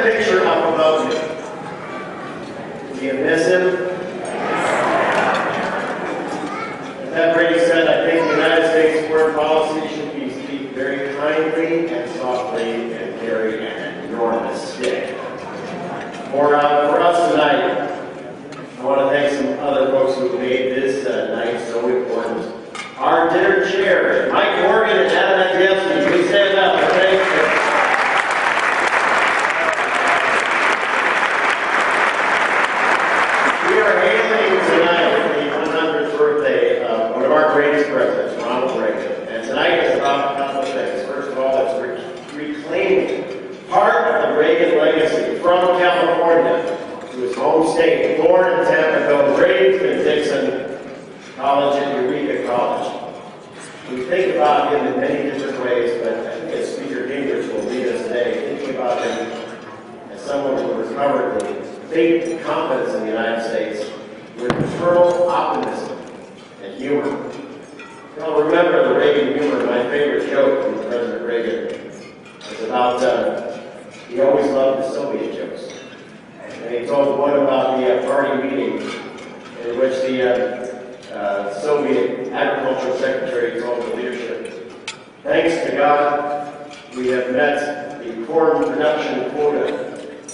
that picture up above me. Do you miss him? As that Brady said, I think the United States foreign policy should be speak very kindly and softly and carry an enormous stick. For us tonight, I want to thank some other folks who made this night so important. Our dinner chairs, Mike Morgan and Adam Andrzejewski, please stand up. Okay? We are hailing tonight the 100th birthday of one of our greatest presidents, Ronald Reagan. And tonight is about a couple of things. First of all, it's reclaiming part of the Reagan legacy from California to his home state, born in Tampico, raised in Dixon College at Eureka College. We think about him in many different ways, but I think as Speaker Gingrich will lead us today, thinking about him as someone who recovered the faith and confidence in the United States with eternal optimism and humor. You'll remember the Reagan humor. My favorite joke from President Reagan is about he always loved the Soviet jokes. And he told one about the party meeting in which the Soviet agricultural secretary told the leadership, "Thanks to God, we have met the corn production quota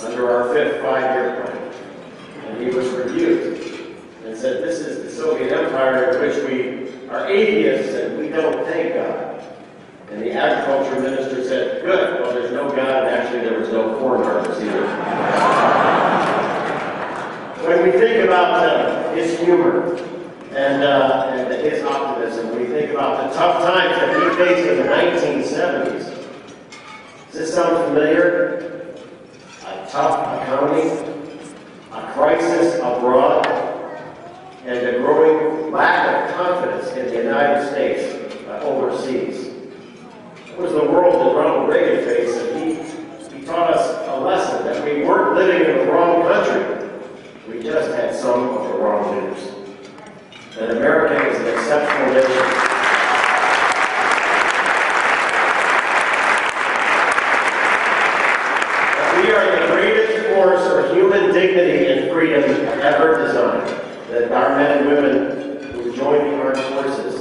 under our 5th five-year plan." And he was rebuked and said, "This is the Soviet Empire in which we are atheists and we don't thank God." And the agriculture minister said, "Good, well there's no God, and actually there was no corn harvest either." When we think about his humor and his optimism, we think about the tough times that he faced in the 1970s. Does this sound familiar? A tough economy, a crisis abroad, and a growing lack of confidence in the United States overseas. It was the world that Ronald Reagan faced, and he taught us a lesson that we weren't living in the wrong country. We just had some of the wrong leaders. That America is an exceptional nation. That we are the greatest force for human dignity and freedom ever designed. That our men and women who join the armed forces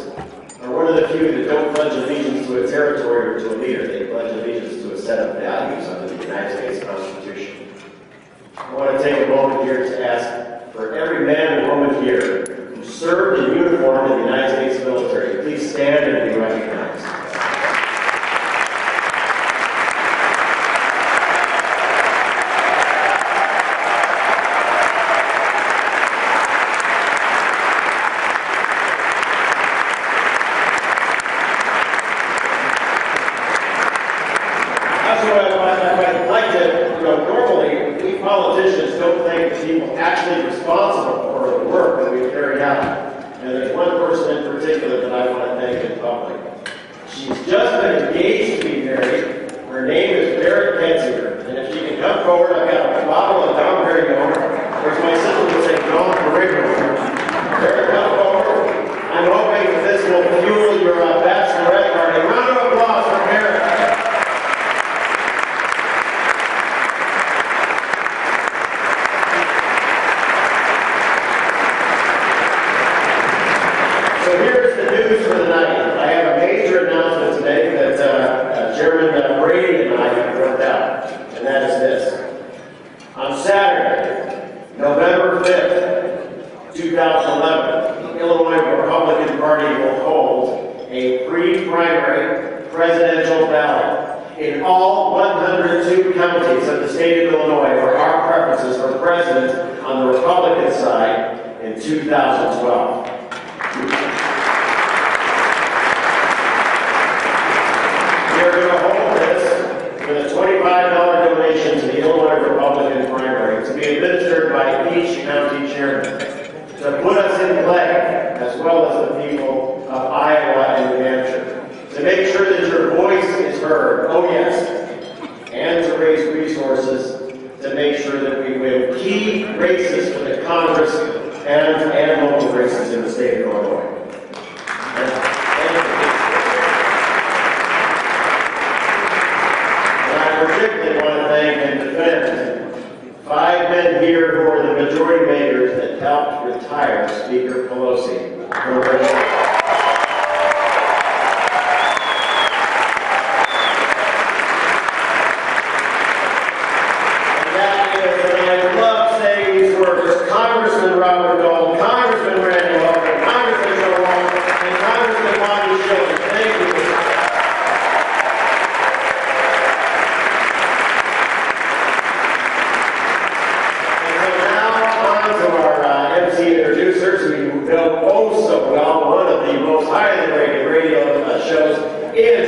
are one of the few that don't pledge allegiance to a territory or to a leader. They pledge allegiance to a set of values under the United States Constitution. I want to take a moment here to ask for every man and woman here who served in uniform in the United States military, please stand and be recognized. I'd like to, normally we politicians don't thank the people actually responsible for the work that we carry out. And there's one person in particular that I want to thank in public. She's just been engaged to be married. Her name is Barrett Ketzinger. And if she can come forward, I've got a bottle of Dom Perignon. There's my sister would say Dom Perignon. Barrett, come forward. I'm hoping that this will fuel your bachelorette party. A round of applause for Barrett. So here's the news for the night. I have a major announcement today that Chairman Brady and I have worked out, and that is this. On Saturday, November 5th, 2011, the Illinois Republican Party will hold a pre-primary presidential ballot in all 102 counties of the state of Illinois for our preferences for president on the Republican side in 2012. We are going to hold this with a $25 donation to the Illinois Republican primary to be administered by each county chairman to put us in play, as well as the people of Iowa and New Hampshire, to make sure that your voice is heard, oh yes, and to raise resources to make sure that we win key races for the Congress and local races in the state of Illinois. And I particularly want to thank and defend gentlemen here who are the majority makers that helped retire Speaker Pelosi. Congressman Robert Gold, Congressman Randy Hogan, Congressman Joe Long, and Congressman Monty Schilling. Thank you. And so now on to our MC introducers, who you know oh so well, one of the most highly rated radio shows in